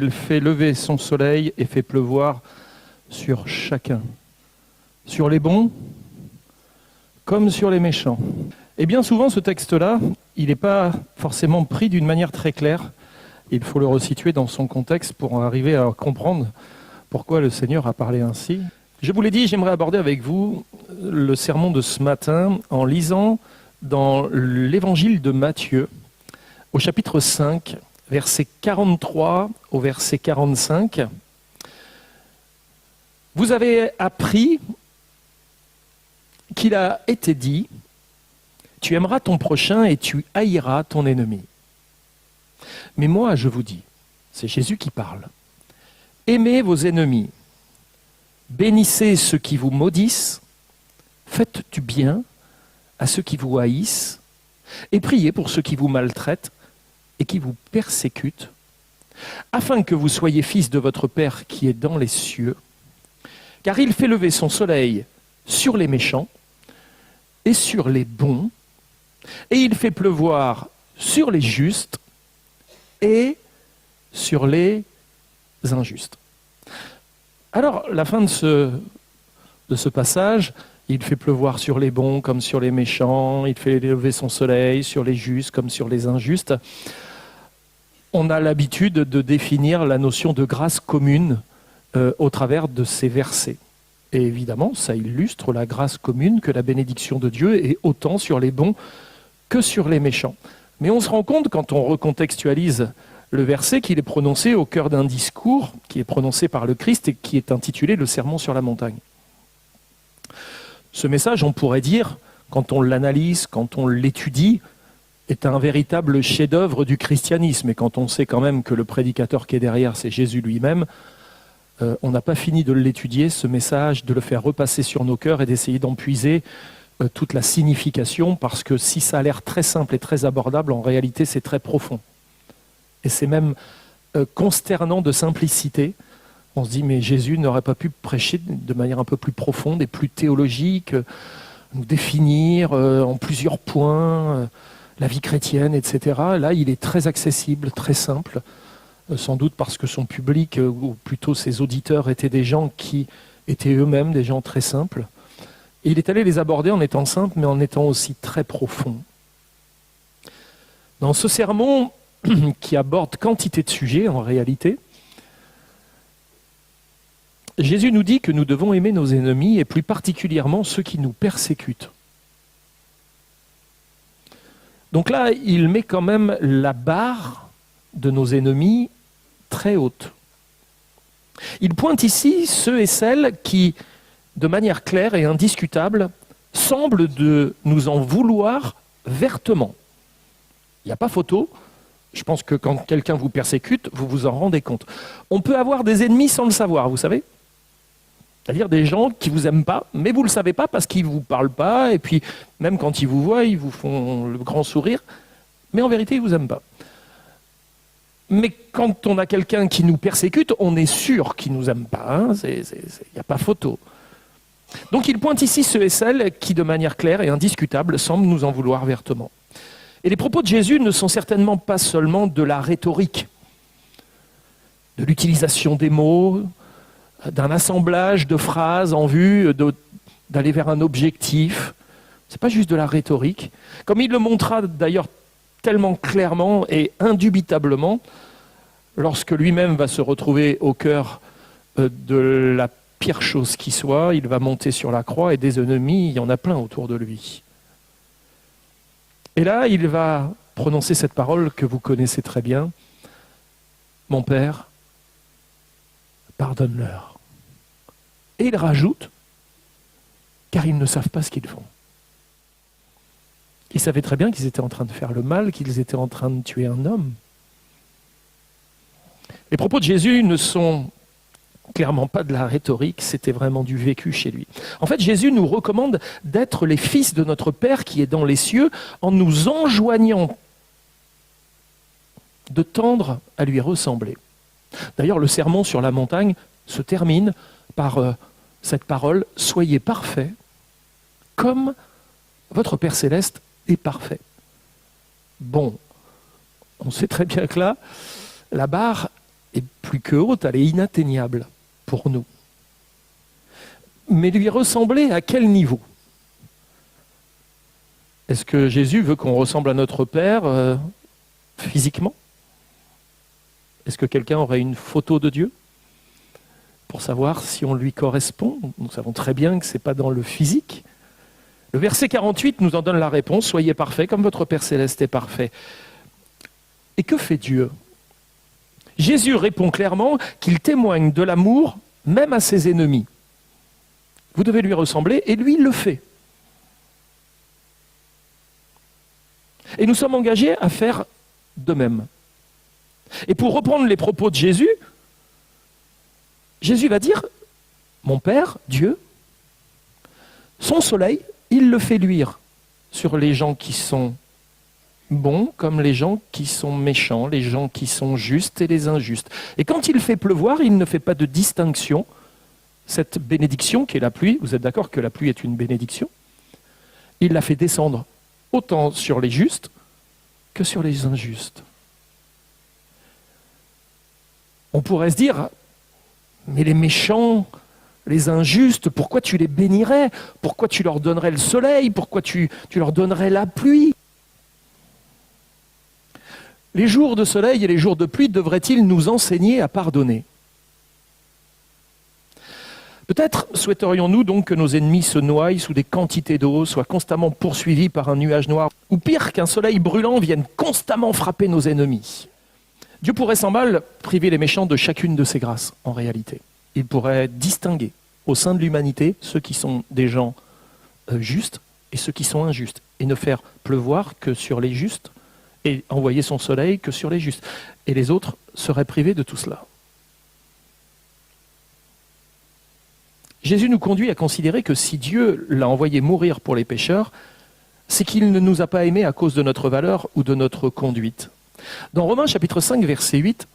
il fait lever son soleil et fait pleuvoir sur chacun, sur les bons comme sur les méchants. Et bien souvent, ce texte-là, il n'est pas forcément pris d'une manière très claire. Il faut le resituer dans son contexte pour arriver à comprendre pourquoi le Seigneur a parlé ainsi. Je vous l'ai dit, j'aimerais aborder avec vous le sermon de ce matin en lisant dans l'évangile de Matthieu, au chapitre 5, verset 43 au verset 45. Vous avez appris qu'il a été dit « Tu aimeras ton prochain et tu haïras ton ennemi. » Mais moi, je vous dis, c'est Jésus qui parle, « Aimez vos ennemis, bénissez ceux qui vous maudissent, faites du bien à ceux qui vous haïssent, et priez pour ceux qui vous maltraitent et qui vous persécutent, afin que vous soyez fils de votre Père qui est dans les cieux, car il fait lever son soleil sur les méchants et sur les bons, et il fait pleuvoir sur les justes et sur les injustes. » Alors, la fin de ce passage, il fait pleuvoir sur les bons comme sur les méchants, il fait lever son soleil sur les justes comme sur les injustes. On a l'habitude de définir la notion de grâce commune au travers de ces versets. Et évidemment, ça illustre la grâce commune que la bénédiction de Dieu est autant sur les bons que sur les méchants. Mais on se rend compte, quand on recontextualise le verset, qu'il est prononcé au cœur d'un discours qui est prononcé par le Christ et qui est intitulé « Le sermon sur la montagne ». Ce message, on pourrait dire, quand on l'analyse, quand on l'étudie, est un véritable chef-d'œuvre du christianisme. Et quand on sait quand même que le prédicateur qui est derrière, c'est Jésus lui-même, on n'a pas fini de l'étudier, ce message, de le faire repasser sur nos cœurs et d'essayer d'en puiser toute la signification, parce que si ça a l'air très simple et très abordable, en réalité c'est très profond. Et c'est même consternant de simplicité. On se dit, mais Jésus n'aurait pas pu prêcher de manière un peu plus profonde et plus théologique, nous définir en plusieurs points la vie chrétienne, etc. Là, il est très accessible, très simple, sans doute parce que son public, ou plutôt ses auditeurs, étaient des gens qui étaient eux-mêmes des gens très simples. Et il est allé les aborder en étant simple, mais en étant aussi très profond. Dans ce sermon, qui aborde quantité de sujets en réalité, Jésus nous dit que nous devons aimer nos ennemis et plus particulièrement ceux qui nous persécutent. Donc là, il met quand même la barre de nos ennemis très haute. Il pointe ici ceux et celles qui, de manière claire et indiscutable, semblent de nous en vouloir vertement. Il n'y a pas photo. Je pense que quand quelqu'un vous persécute, vous vous en rendez compte. On peut avoir des ennemis sans le savoir, vous savez ? C'est-à-dire des gens qui ne vous aiment pas, mais vous ne le savez pas parce qu'ils ne vous parlent pas, et puis même quand ils vous voient, ils vous font le grand sourire, mais en vérité, ils ne vous aiment pas. Mais quand on a quelqu'un qui nous persécute, on est sûr qu'il ne nous aime pas, il n'y a pas photo. Donc il pointe ici ceux et celles qui, de manière claire et indiscutable, semblent nous en vouloir vertement. Et les propos de Jésus ne sont certainement pas seulement de la rhétorique, de l'utilisation des mots, d'un assemblage de phrases en vue d'aller vers un objectif. Ce n'est pas juste de la rhétorique. Comme il le montra d'ailleurs tellement clairement et indubitablement, lorsque lui-même va se retrouver au cœur de la pire chose qui soit, il va monter sur la croix et des ennemis, il y en a plein autour de lui. Et là, il va prononcer cette parole que vous connaissez très bien. « Mon Père, pardonne-leur. » Et il rajoute, car ils ne savent pas ce qu'ils font. Ils savaient très bien qu'ils étaient en train de faire le mal, qu'ils étaient en train de tuer un homme. Les propos de Jésus ne sont clairement pas de la rhétorique, c'était vraiment du vécu chez lui. En fait, Jésus nous recommande d'être les fils de notre Père qui est dans les cieux en nous enjoignant de tendre à lui ressembler. D'ailleurs, le sermon sur la montagne se termine par cette parole « Soyez parfaits comme votre Père Céleste est parfait ». Bon, on sait très bien que là, la barre est plus que haute, elle est inatteignable pour nous. Mais lui ressembler à quel niveau? Est-ce que Jésus veut qu'on ressemble à notre Père physiquement? Est-ce que quelqu'un aurait une photo de Dieu pour savoir si on lui correspond? Nous savons très bien que ce n'est pas dans le physique. Le verset 48 nous en donne la réponse. Soyez parfaits comme votre Père Céleste est parfait. Et que fait Dieu? Jésus répond clairement qu'il témoigne de l'amour même à ses ennemis. Vous devez lui ressembler et lui il le fait. Et nous sommes engagés à faire de même. Et pour reprendre les propos de Jésus, Jésus va dire, mon Père, Dieu, son soleil, il le fait luire sur les gens qui sont bons comme les gens qui sont méchants, les gens qui sont justes et les injustes. Et quand il fait pleuvoir, il ne fait pas de distinction. Cette bénédiction qui est la pluie, vous êtes d'accord que la pluie est une bénédiction? Il la fait descendre autant sur les justes que sur les injustes. On pourrait se dire, mais les méchants, les injustes, pourquoi tu les bénirais? Pourquoi tu leur donnerais le soleil? Pourquoi tu leur donnerais la pluie? Les jours de soleil et les jours de pluie devraient-ils nous enseigner à pardonner? Peut-être souhaiterions-nous donc que nos ennemis se noient sous des quantités d'eau, soient constamment poursuivis par un nuage noir, ou pire qu'un soleil brûlant vienne constamment frapper nos ennemis. Dieu pourrait sans mal priver les méchants de chacune de ses grâces, en réalité. Il pourrait distinguer au sein de l'humanité ceux qui sont des gens justes et ceux qui sont injustes, et ne faire pleuvoir que sur les justes, et envoyer son soleil que sur les justes. Et les autres seraient privés de tout cela. Jésus nous conduit à considérer que si Dieu l'a envoyé mourir pour les pécheurs, c'est qu'il ne nous a pas aimés à cause de notre valeur ou de notre conduite. Dans Romains chapitre 5, verset 8,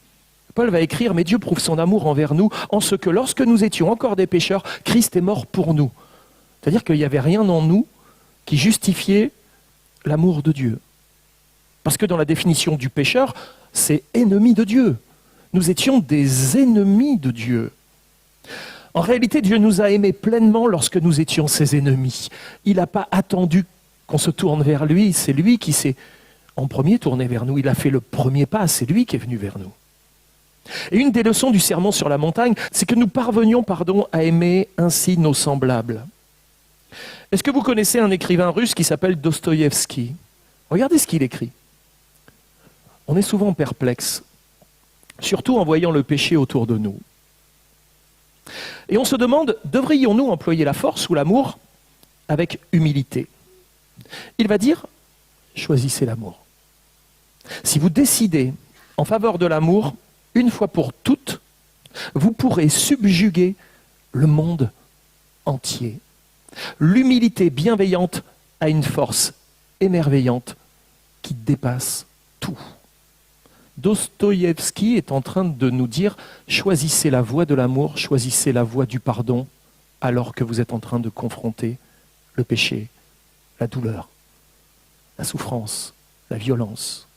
Paul va écrire « Mais Dieu prouve son amour envers nous en ce que lorsque nous étions encore des pécheurs, Christ est mort pour nous. » C'est-à-dire qu'il n'y avait rien en nous qui justifiait l'amour de Dieu. Parce que dans la définition du pécheur, c'est ennemi de Dieu. Nous étions des ennemis de Dieu. En réalité, Dieu nous a aimés pleinement lorsque nous étions ses ennemis. Il n'a pas attendu qu'on se tourne vers lui, c'est lui qui s'est en premier tourné vers nous. Il a fait le premier pas, c'est lui qui est venu vers nous. Et une des leçons du sermon sur la montagne, c'est que nous parvenions, à aimer ainsi nos semblables. Est-ce que vous connaissez un écrivain russe qui s'appelle Dostoïevski? Regardez ce qu'il écrit. On est souvent perplexe, surtout en voyant le péché autour de nous. Et on se demande, devrions-nous employer la force ou l'amour avec humilité? Il va dire, choisissez l'amour. Si vous décidez en faveur de l'amour, une fois pour toutes, vous pourrez subjuguer le monde entier. L'humilité bienveillante a une force émerveillante qui dépasse tout. Dostoïevski est en train de nous dire « Choisissez la voie de l'amour, choisissez la voie du pardon, alors que vous êtes en train de confronter le péché, la douleur, la souffrance, la violence. »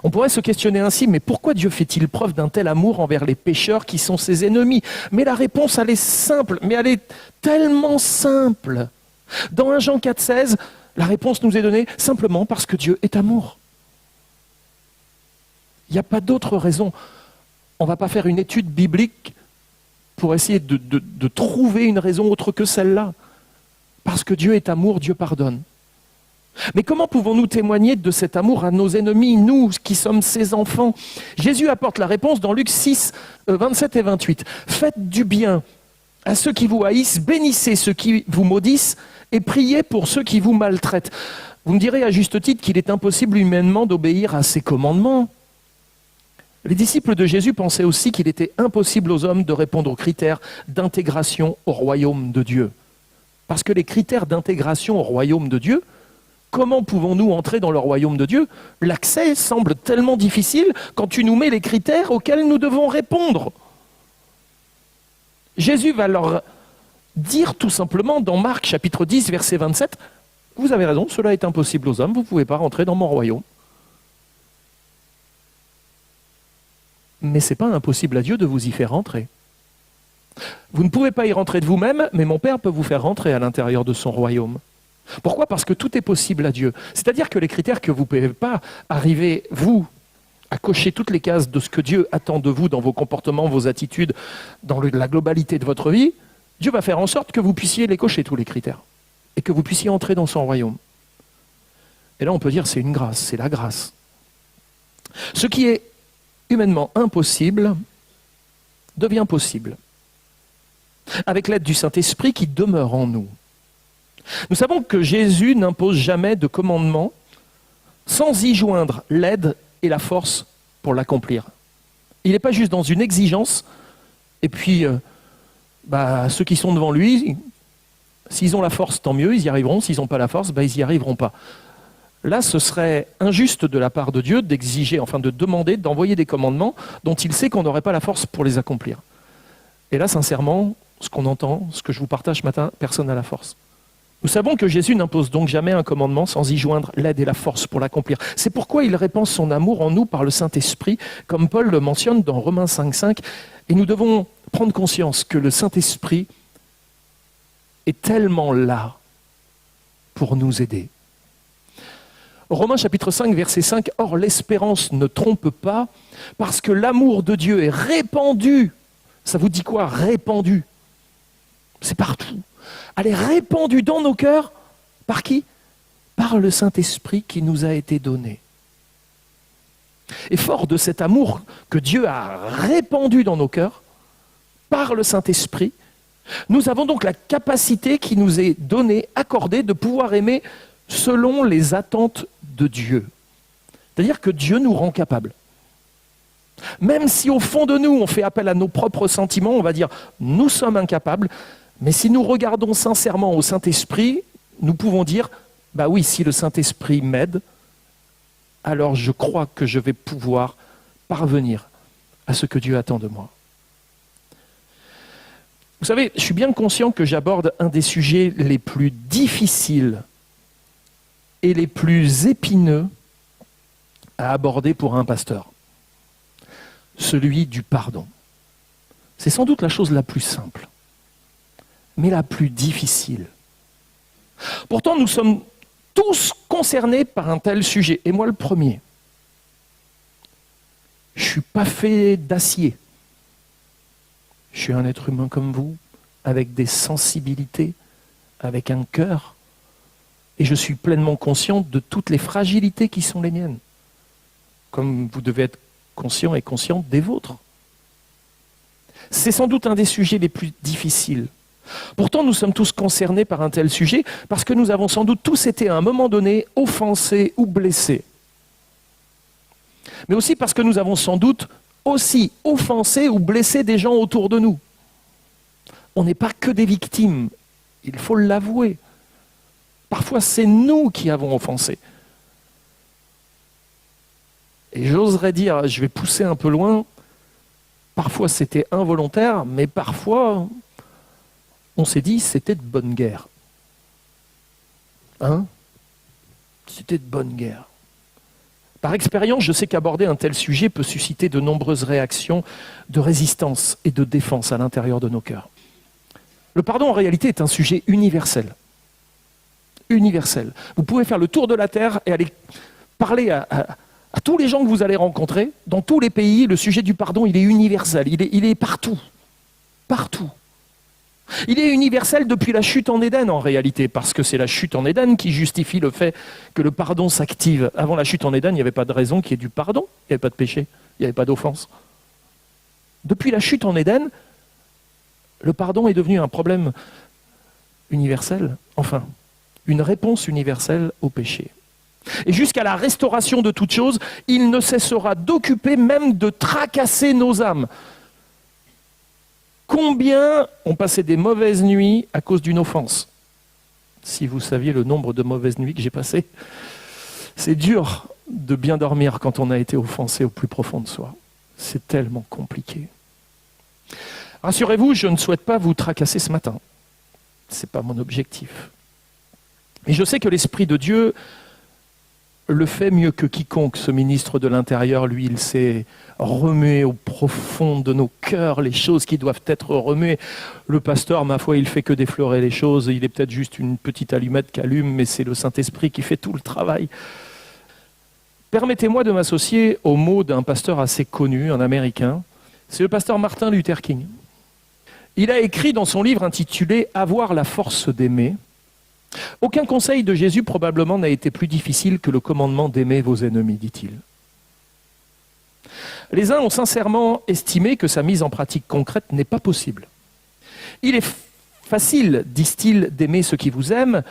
On pourrait se questionner ainsi, mais pourquoi Dieu fait-il preuve d'un tel amour envers les pécheurs qui sont ses ennemis? Mais la réponse, elle est simple, mais elle est tellement simple. Dans 1 Jean 4,16, la réponse nous est donnée simplement parce que Dieu est amour. Il n'y a pas d'autre raison. On ne va pas faire une étude biblique pour essayer de trouver une raison autre que celle-là. Parce que Dieu est amour, Dieu pardonne. Mais comment pouvons-nous témoigner de cet amour à nos ennemis, nous qui sommes ses enfants? Jésus apporte la réponse dans Luc 6, 27 et 28. Faites du bien à ceux qui vous haïssent, bénissez ceux qui vous maudissent et priez pour ceux qui vous maltraitent. Vous me direz à juste titre qu'il est impossible humainement d'obéir à ces commandements. Les disciples de Jésus pensaient aussi qu'il était impossible aux hommes de répondre aux critères d'intégration au royaume de Dieu. Parce que les critères d'intégration au royaume de Dieu, comment pouvons-nous entrer dans le royaume de Dieu? L'accès semble tellement difficile quand tu nous mets les critères auxquels nous devons répondre. Jésus va leur dire tout simplement dans Marc chapitre 10, verset 27, « Vous avez raison, cela est impossible aux hommes, vous ne pouvez pas rentrer dans mon royaume. » mais ce n'est pas impossible à Dieu de vous y faire rentrer. Vous ne pouvez pas y rentrer de vous-même, mais mon Père peut vous faire rentrer à l'intérieur de son royaume. Pourquoi ? Parce que tout est possible à Dieu. C'est-à-dire que les critères que vous ne pouvez pas arriver, vous, à cocher toutes les cases de ce que Dieu attend de vous dans vos comportements, vos attitudes, dans la globalité de votre vie, Dieu va faire en sorte que vous puissiez les cocher, tous les critères, et que vous puissiez entrer dans son royaume. Et là, on peut dire c'est une grâce, c'est la grâce. Ce qui est humainement impossible devient possible, avec l'aide du Saint-Esprit qui demeure en nous. Nous savons que Jésus n'impose jamais de commandement sans y joindre l'aide et la force pour l'accomplir. Il n'est pas juste dans une exigence, et puis ceux qui sont devant lui, s'ils ont la force, tant mieux, ils y arriveront. S'ils n'ont pas la force, ils n'y arriveront pas. Là, ce serait injuste de la part de Dieu d'exiger, enfin de demander, d'envoyer des commandements dont il sait qu'on n'aurait pas la force pour les accomplir. Et là, sincèrement, ce qu'on entend, ce que je vous partage ce matin, personne n'a la force. Nous savons que Jésus n'impose donc jamais un commandement sans y joindre l'aide et la force pour l'accomplir. C'est pourquoi il répand son amour en nous par le Saint-Esprit, comme Paul le mentionne dans Romains 5,5. Et nous devons prendre conscience que le Saint-Esprit est tellement là pour nous aider. Romains chapitre 5, verset 5, « Or l'espérance ne trompe pas, parce que l'amour de Dieu est répandu. » Ça vous dit quoi, répandu ? C'est partout. Elle est répandue dans nos cœurs. Par qui ? Par le Saint-Esprit qui nous a été donné. Et fort de cet amour que Dieu a répandu dans nos cœurs, par le Saint-Esprit, nous avons donc la capacité qui nous est donnée, accordée, de pouvoir aimer selon les attentes de Dieu. C'est-à-dire que Dieu nous rend capables. Même si au fond de nous, on fait appel à nos propres sentiments, on va dire « nous sommes incapables », mais si nous regardons sincèrement au Saint-Esprit, nous pouvons dire « bah oui, si le Saint-Esprit m'aide, alors je crois que je vais pouvoir parvenir à ce que Dieu attend de moi. » Vous savez, je suis bien conscient que j'aborde un des sujets les plus difficiles et les plus épineux à aborder pour un pasteur. Celui du pardon. C'est sans doute la chose la plus simple, mais la plus difficile. Pourtant, nous sommes tous concernés par un tel sujet, et moi le premier. Je ne suis pas fait d'acier. Je suis un être humain comme vous, avec des sensibilités, avec un cœur, et je suis pleinement conscient de toutes les fragilités qui sont les miennes, comme vous devez être conscient et consciente des vôtres. C'est sans doute un des sujets les plus difficiles. Pourtant, nous sommes tous concernés par un tel sujet parce que nous avons sans doute tous été à un moment donné offensés ou blessés. Mais aussi parce que nous avons sans doute aussi offensé ou blessé des gens autour de nous. On n'est pas que des victimes, il faut l'avouer. Parfois, c'est nous qui avons offensé. Et j'oserais dire, je vais pousser un peu loin, parfois c'était involontaire, mais parfois on s'est dit c'était de bonne guerre. Hein ? C'était de bonne guerre. Par expérience, je sais qu'aborder un tel sujet peut susciter de nombreuses réactions de résistance et de défense à l'intérieur de nos cœurs. Le pardon, en réalité, est un sujet universel. Universel. Vous pouvez faire le tour de la terre et aller parler à tous les gens que vous allez rencontrer. Dans tous les pays, le sujet du pardon, il est universel. Il est partout. Partout. Il est universel depuis la chute en Éden, en réalité, parce que c'est la chute en Éden qui justifie le fait que le pardon s'active. Avant la chute en Éden, il n'y avait pas de raison qu'il y ait du pardon. Il n'y avait pas de péché. Il n'y avait pas d'offense. Depuis la chute en Éden, le pardon est devenu un problème universel. Enfin, une réponse universelle au péché. Et jusqu'à la restauration de toute chose, il ne cessera d'occuper, même de tracasser nos âmes. Combien ont passé des mauvaises nuits à cause d'une offense ? Si vous saviez le nombre de mauvaises nuits que j'ai passées, c'est dur de bien dormir quand on a été offensé au plus profond de soi. C'est tellement compliqué. Rassurez-vous, je ne souhaite pas vous tracasser ce matin. Ce n'est pas mon objectif. Mais je sais que l'Esprit de Dieu le fait mieux que quiconque, ce ministre de l'Intérieur. Lui, il sait remuer au profond de nos cœurs les choses qui doivent être remuées. Le pasteur, ma foi, il fait que d'effleurer les choses. Il est peut-être juste une petite allumette qui allume, mais c'est le Saint-Esprit qui fait tout le travail. Permettez-moi de m'associer aux mots d'un pasteur assez connu, un Américain. C'est le pasteur Martin Luther King. Il a écrit dans son livre intitulé « Avoir la force d'aimer ». Aucun conseil de Jésus probablement n'a été plus difficile que le commandement d'aimer vos ennemis, dit-il. Les uns ont sincèrement estimé que sa mise en pratique concrète n'est pas possible. Il est facile, disent-ils, d'aimer ceux qui vous aiment,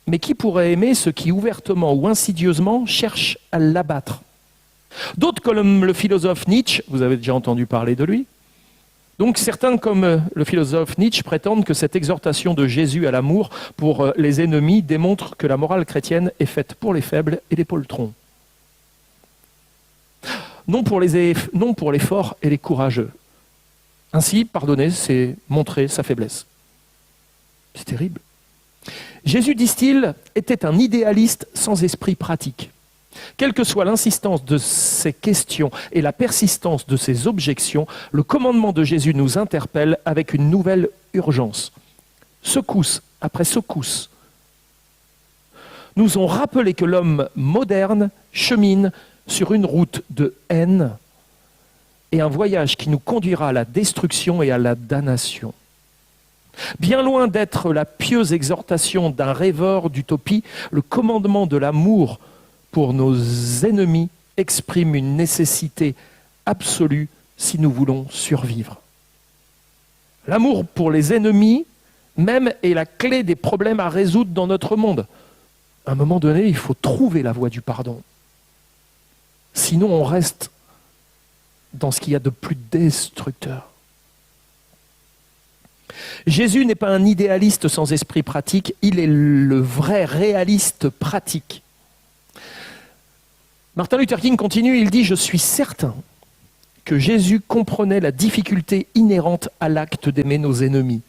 mais qui pourrait aimer ceux qui ouvertement ou insidieusement cherchent à l'abattre? D'autres, comme le philosophe Nietzsche, vous avez déjà entendu parler de lui. Donc certains, comme le philosophe Nietzsche, prétendent que cette exhortation de Jésus à l'amour pour les ennemis démontre que la morale chrétienne est faite pour les faibles et les poltrons. Non pour les forts et les courageux. Ainsi, pardonner, c'est montrer sa faiblesse. C'est terrible. Jésus, disent-ils, était un idéaliste sans esprit pratique. Quelle que soit l'insistance de ces questions et la persistance de ces objections, le commandement de Jésus nous interpelle avec une nouvelle urgence. Secousse après secousse, nous ont rappelé que l'homme moderne chemine sur une route de haine et un voyage qui nous conduira à la destruction et à la damnation. Bien loin d'être la pieuse exhortation d'un rêveur d'utopie, le commandement de l'amour pour nos ennemis exprime une nécessité absolue si nous voulons survivre. L'amour pour les ennemis même est la clé des problèmes à résoudre dans notre monde. À un moment donné, il faut trouver la voie du pardon. Sinon, on reste dans ce qu'il y a de plus destructeur. Jésus n'est pas un idéaliste sans esprit pratique, il est le vrai réaliste pratique. Martin Luther King continue, il dit « Je suis certain que Jésus comprenait la difficulté inhérente à l'acte d'aimer nos ennemis.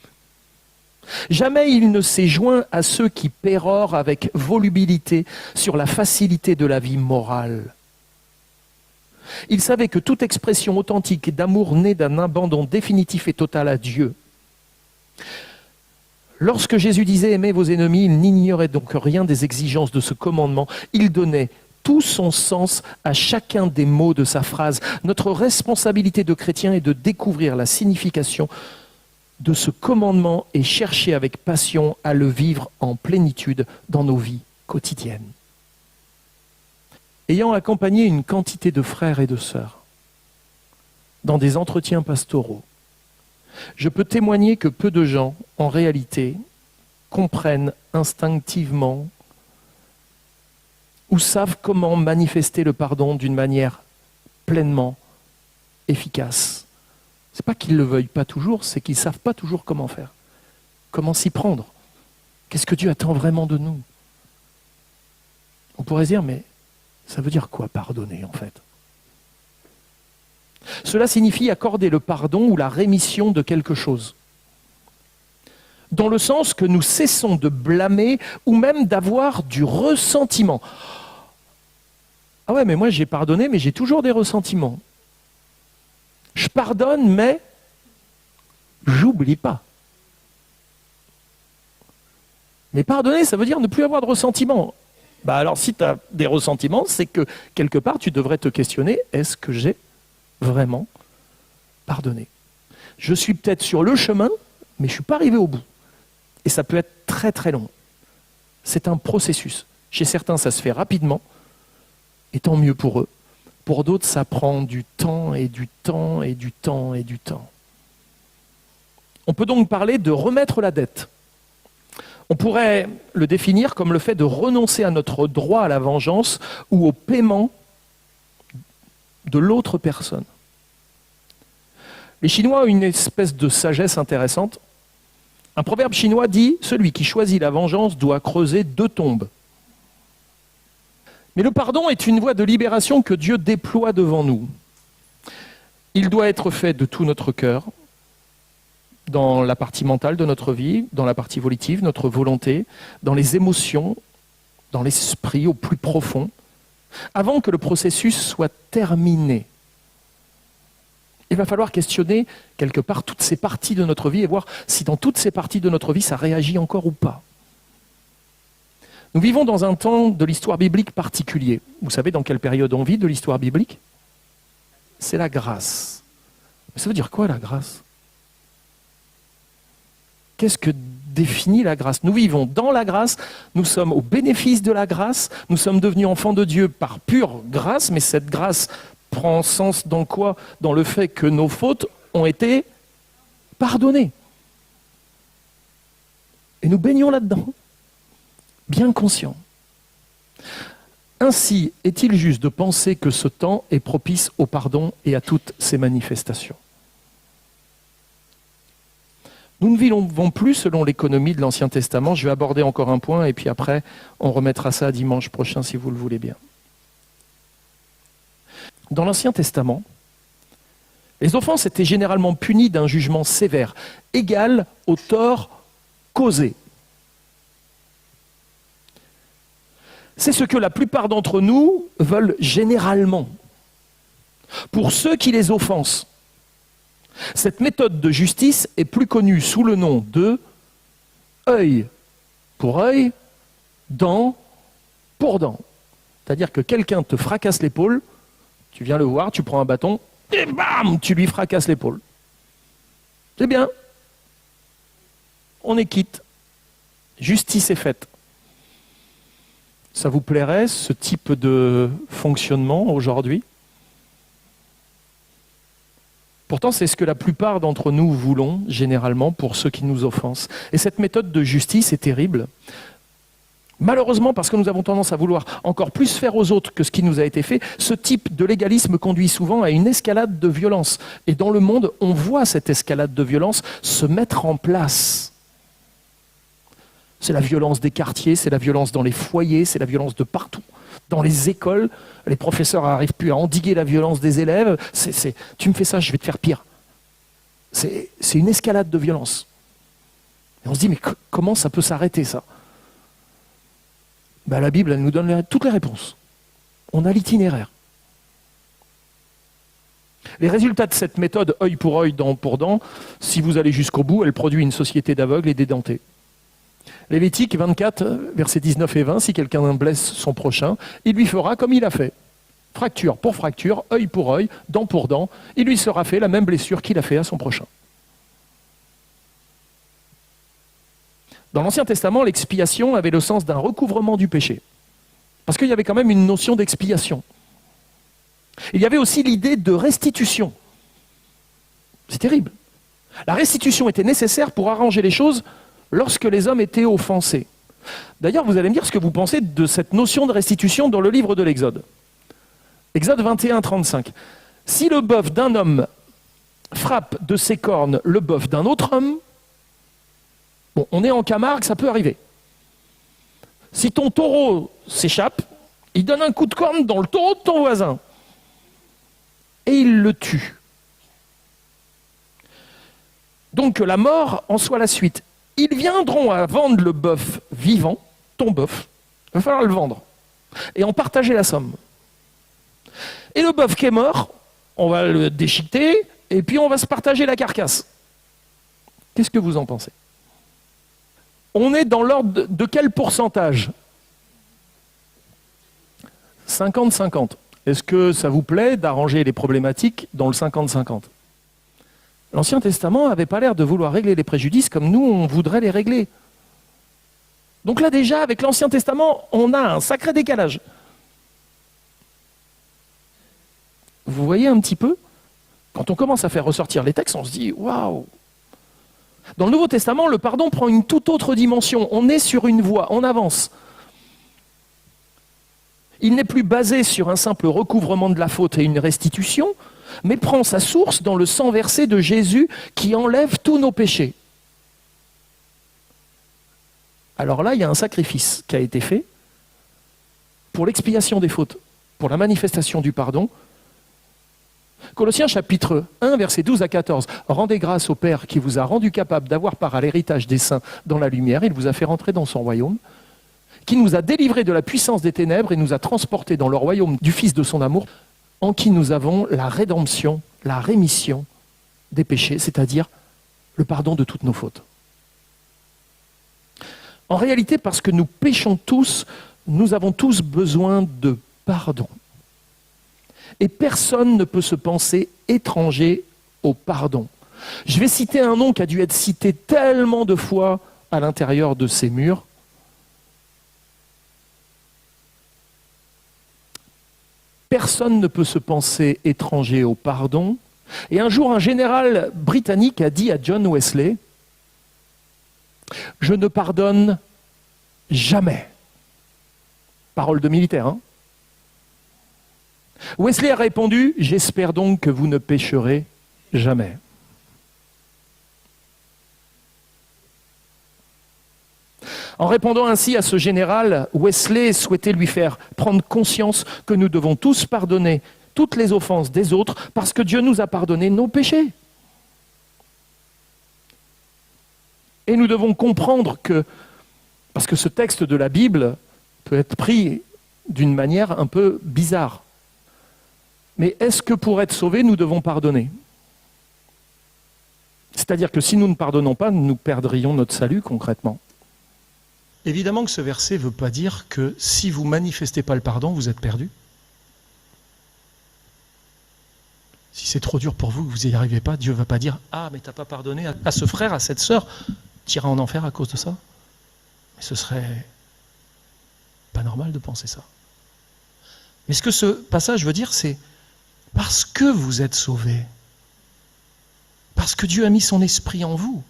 Jamais il ne s'est joint à ceux qui pérorent avec volubilité sur la facilité de la vie morale. Il savait que toute expression authentique d'amour naît d'un abandon définitif et total à Dieu. Lorsque Jésus disait « Aimez vos ennemis », il n'ignorait donc rien des exigences de ce commandement. Il donnait tout son sens à chacun des mots de sa phrase. Notre responsabilité de chrétien est de découvrir la signification de ce commandement et chercher avec passion à le vivre en plénitude dans nos vies quotidiennes. Ayant accompagné une quantité de frères et de sœurs dans des entretiens pastoraux, je peux témoigner que peu de gens, en réalité, comprennent instinctivement ou savent comment manifester le pardon d'une manière pleinement efficace. Ce n'est pas qu'ils ne le veuillent pas toujours, c'est qu'ils ne savent pas toujours comment faire. Comment s'y prendre? Qu'est-ce que Dieu attend vraiment de nous? On pourrait se dire, mais ça veut dire quoi pardonner en fait? Cela signifie accorder le pardon ou la rémission de quelque chose. Dans le sens que nous cessons de blâmer ou même d'avoir du ressentiment. Ah ouais, mais moi j'ai pardonné, mais j'ai toujours des ressentiments. Je pardonne, mais j'oublie pas. Mais pardonner, ça veut dire ne plus avoir de ressentiment. Bah alors si tu as des ressentiments, c'est que quelque part tu devrais te questionner, est-ce que j'ai vraiment pardonné? Je suis peut-être sur le chemin, mais je ne suis pas arrivé au bout. Et ça peut être très très long. C'est un processus. Chez certains, ça se fait rapidement, et tant mieux pour eux. Pour d'autres, ça prend du temps et du temps et du temps et du temps. On peut donc parler de remettre la dette. On pourrait le définir comme le fait de renoncer à notre droit à la vengeance ou au paiement de l'autre personne. Les Chinois ont une espèce de sagesse intéressante. Un proverbe chinois dit « Celui qui choisit la vengeance doit creuser 2 tombes ». Mais le pardon est une voie de libération que Dieu déploie devant nous. Il doit être fait de tout notre cœur, dans la partie mentale de notre vie, dans la partie volitive, notre volonté, dans les émotions, dans l'esprit, au plus profond, avant que le processus soit terminé. Il va falloir questionner quelque part toutes ces parties de notre vie et voir si dans toutes ces parties de notre vie ça réagit encore ou pas. Nous vivons dans un temps de l'histoire biblique particulier. Vous savez dans quelle période on vit de l'histoire biblique? C'est la grâce. Mais ça veut dire quoi la grâce? Qu'est-ce que définit la grâce? Nous vivons dans la grâce, nous sommes au bénéfice de la grâce, nous sommes devenus enfants de Dieu par pure grâce, mais cette grâce prend sens dans quoi? Dans le fait que nos fautes ont été pardonnées. Et nous baignons là-dedans, bien conscients. Ainsi, est-il juste de penser que ce temps est propice au pardon et à toutes ses manifestations? Nous ne vivons plus selon l'économie de l'Ancien Testament. Je vais aborder encore un point et puis après, on remettra ça dimanche prochain si vous le voulez bien. Dans l'Ancien Testament, les offenses étaient généralement punies d'un jugement sévère, égal au tort causé. C'est ce que la plupart d'entre nous veulent généralement. Pour ceux qui les offensent, cette méthode de justice est plus connue sous le nom de œil pour œil, dent pour dent. C'est-à-dire que quelqu'un te fracasse l'épaule, tu viens le voir, tu prends un bâton, et bam, tu lui fracasses l'épaule. C'est bien. On est quitte. Justice est faite. Ça vous plairait, ce type de fonctionnement aujourd'hui? Pourtant, c'est ce que la plupart d'entre nous voulons, généralement, pour ceux qui nous offensent. Et cette méthode de justice est terrible. Malheureusement, parce que nous avons tendance à vouloir encore plus faire aux autres que ce qui nous a été fait, ce type de légalisme conduit souvent à une escalade de violence. Et dans le monde, on voit cette escalade de violence se mettre en place. C'est la violence des quartiers, c'est la violence dans les foyers, c'est la violence de partout. Dans les écoles, les professeurs n'arrivent plus à endiguer la violence des élèves. Tu me fais ça, je vais te faire pire. C'est une escalade de violence. Et on se dit, mais comment ça peut s'arrêter, ça? Ben, la Bible, elle nous donne toutes les réponses. On a l'itinéraire. Les résultats de cette méthode, œil pour œil, dent pour dent, si vous allez jusqu'au bout, elle produit une société d'aveugles et d'édentés. Lévitique 24, versets 19 et 20, si quelqu'un blesse son prochain, il lui fera comme il a fait. Fracture pour fracture, œil pour œil, dent pour dent, il lui sera fait la même blessure qu'il a fait à son prochain. Dans l'Ancien Testament, l'expiation avait le sens d'un recouvrement du péché. Parce qu'il y avait quand même une notion d'expiation. Il y avait aussi l'idée de restitution. C'est terrible. La restitution était nécessaire pour arranger les choses lorsque les hommes étaient offensés. D'ailleurs, vous allez me dire ce que vous pensez de cette notion de restitution dans le livre de l'Exode. Exode 21, 35. Si le bœuf d'un homme frappe de ses cornes le bœuf d'un autre homme, bon, on est en Camargue, ça peut arriver. Si ton taureau s'échappe, il donne un coup de corne dans le taureau de ton voisin. Et il le tue. Donc que la mort en soit la suite. Ils viendront à vendre le bœuf vivant, ton bœuf, il va falloir le vendre, et en partager la somme. Et le bœuf qui est mort, on va le déchiqueter, et puis on va se partager la carcasse. Qu'est-ce que vous en pensez? On est dans l'ordre de quel pourcentage? 50-50. Est-ce que ça vous plaît d'arranger les problématiques dans le 50-50? L'Ancien Testament n'avait pas l'air de vouloir régler les préjudices comme nous, on voudrait les régler. Donc là déjà, avec l'Ancien Testament, on a un sacré décalage. Vous voyez un petit peu? Quand on commence à faire ressortir les textes, on se dit « waouh !» Dans le Nouveau Testament, le pardon prend une toute autre dimension. On est sur une voie, on avance. Il n'est plus basé sur un simple recouvrement de la faute et une restitution, mais prend sa source dans le sang versé de Jésus qui enlève tous nos péchés. Alors là, il y a un sacrifice qui a été fait pour l'expiation des fautes, pour la manifestation du pardon. Colossiens chapitre 1, versets 12 à 14. « Rendez grâce au Père qui vous a rendu capable d'avoir part à l'héritage des saints dans la lumière. Il vous a fait rentrer dans son royaume. qui nous a délivrés de la puissance des ténèbres et nous a transportés dans le royaume du Fils de son amour, en qui nous avons la rédemption, la rémission des péchés, c'est-à-dire le pardon de toutes nos fautes. En réalité, parce que nous péchons tous, nous avons tous besoin de pardon. Et personne ne peut se penser étranger au pardon. Je vais citer un nom qui a dû être cité tellement de fois à l'intérieur de ces murs. Personne ne peut se penser étranger au pardon. Et un jour, un général britannique a dit à John Wesley, « Je ne pardonne jamais. » Parole de militaire, hein. Wesley a répondu, « J'espère donc que vous ne pécherez jamais. » En répondant ainsi à ce général, Wesley souhaitait lui faire prendre conscience que nous devons tous pardonner toutes les offenses des autres parce que Dieu nous a pardonné nos péchés. Et nous devons comprendre que, parce que ce texte de la Bible peut être pris d'une manière un peu bizarre, mais est-ce que pour être sauvés, nous devons pardonner ? C'est-à-dire que si nous ne pardonnons pas, nous perdrions notre salut concrètement. Évidemment que ce verset ne veut pas dire que si vous ne manifestez pas le pardon, vous êtes perdu. Si c'est trop dur pour vous, que vous n'y arrivez pas, Dieu ne va pas dire « Ah, mais tu n'as pas pardonné à ce frère, à cette sœur, tu iras en enfer à cause de ça ». Mais ce serait pas normal de penser ça. Mais ce que ce passage veut dire, c'est parce que vous êtes sauvés, parce que Dieu a mis son esprit en vous,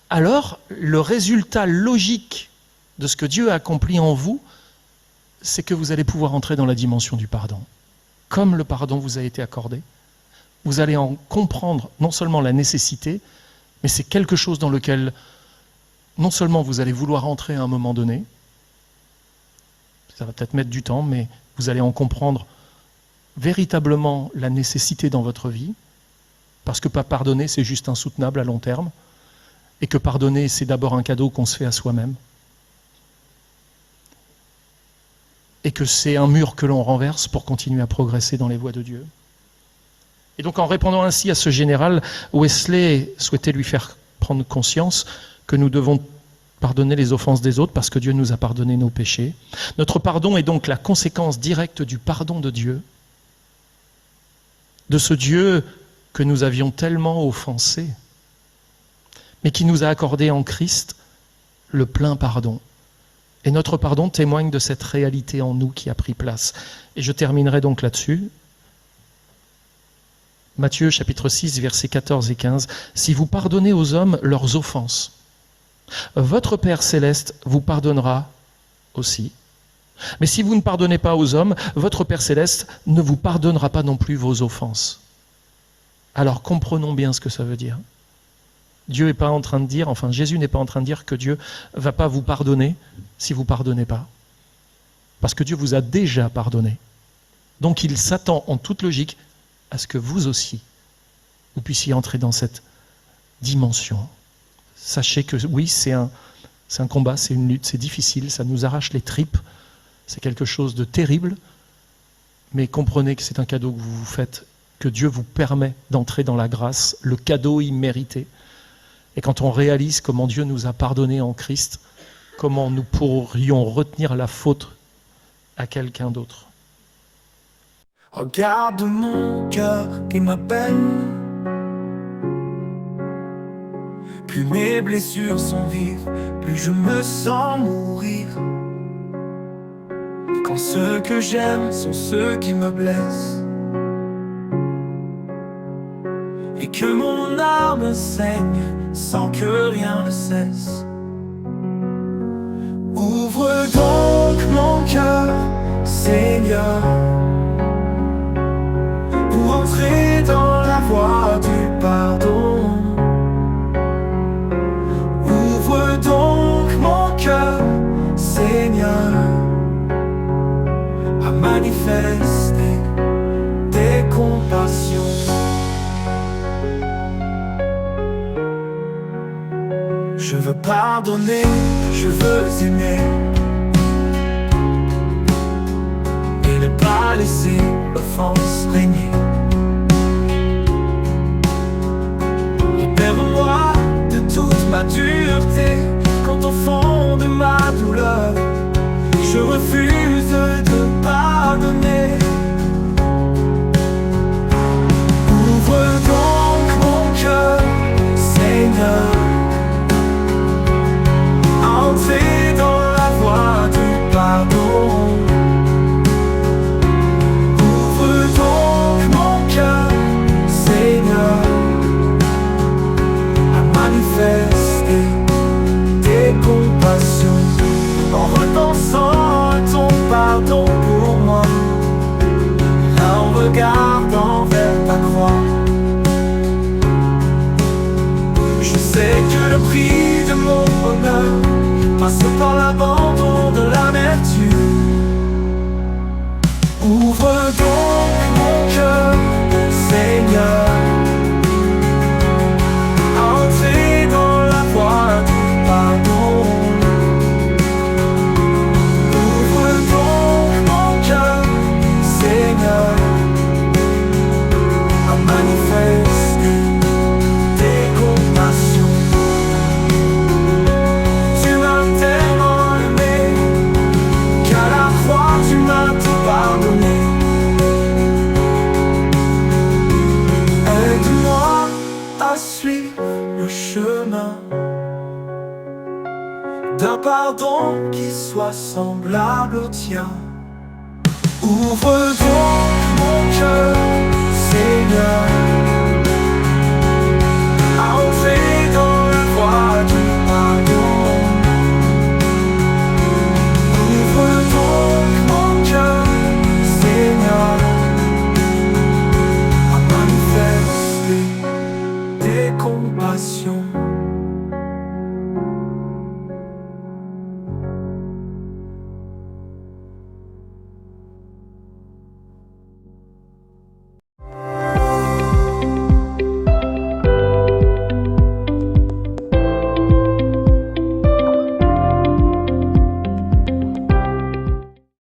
alors le résultat logique de ce que Dieu a accompli en vous, c'est que vous allez pouvoir entrer dans la dimension du pardon. Comme le pardon vous a été accordé, vous allez en comprendre non seulement la nécessité, mais c'est quelque chose dans lequel non seulement vous allez vouloir entrer à un moment donné, ça va peut-être mettre du temps, mais vous allez en comprendre véritablement la nécessité dans votre vie, parce que pas pardonner, c'est juste insoutenable à long terme, et que pardonner, c'est d'abord un cadeau qu'on se fait à soi-même, et que c'est un mur que l'on renverse pour continuer à progresser dans les voies de Dieu. Et donc en répondant ainsi à ce général, Wesley souhaitait lui faire prendre conscience que nous devons pardonner les offenses des autres parce que Dieu nous a pardonné nos péchés. Notre pardon est donc la conséquence directe du pardon de Dieu, de ce Dieu que nous avions tellement offensé, mais qui nous a accordé en Christ le plein pardon. Et notre pardon témoigne de cette réalité en nous qui a pris place. Et je terminerai donc là-dessus. Matthieu chapitre 6, versets 14 et 15. « Si vous pardonnez aux hommes leurs offenses, votre Père céleste vous pardonnera aussi. Mais si vous ne pardonnez pas aux hommes, votre Père céleste ne vous pardonnera pas non plus vos offenses. » Alors comprenons bien ce que ça veut dire. Dieu n'est pas en train de dire, enfin Jésus n'est pas en train de dire que Dieu ne va pas vous pardonner si vous ne pardonnez pas. Parce que Dieu vous a déjà pardonné. Donc il s'attend en toute logique à ce que vous aussi, vous puissiez entrer dans cette dimension. Sachez que oui, c'est un combat, c'est une lutte, c'est difficile, ça nous arrache les tripes, c'est quelque chose de terrible, mais comprenez que c'est un cadeau que vous vous faites, que Dieu vous permet d'entrer dans la grâce, le cadeau immérité. Et quand on réalise comment Dieu nous a pardonné en Christ, comment nous pourrions retenir la faute à quelqu'un d'autre. Regarde mon cœur qui m'appelle. Plus mes blessures sont vives, plus je me sens mourir. Quand ceux que j'aime sont ceux qui me blessent, et que mon âme saigne sans que rien ne cesse. Ouvre donc mon cœur, Seigneur, pour entrer dans la voie du pardon. Ouvre donc mon cœur, Seigneur, à manifester tes compassions. Je veux pardonner, je veux aimer et ne pas laisser l'offense régner. Libère-moi de toute ma dureté, quand au fond de ma douleur je refuse de pardonner. Ouvre donc mon cœur, Seigneur, entrez dans la voie du pardon. Ouvre donc mon cœur, Seigneur, à manifester tes compassions, en repensant à ton pardon pour moi, là en regardant vers ta croix. Je sais que le prix de mon bonheur passe par l'abandon de l'amertume. Ouvre donc mon cœur, Seigneur, entrez dans la voie du pardon. Ouvre donc mon cœur, Seigneur, à manifester tes compassions. Tu m'as tellement aimé qu'à la croix tu m'as tout pardonné. Aide-moi à suivre le chemin d'un pardon qui soit semblable au tien. Ouvre donc mon cœur,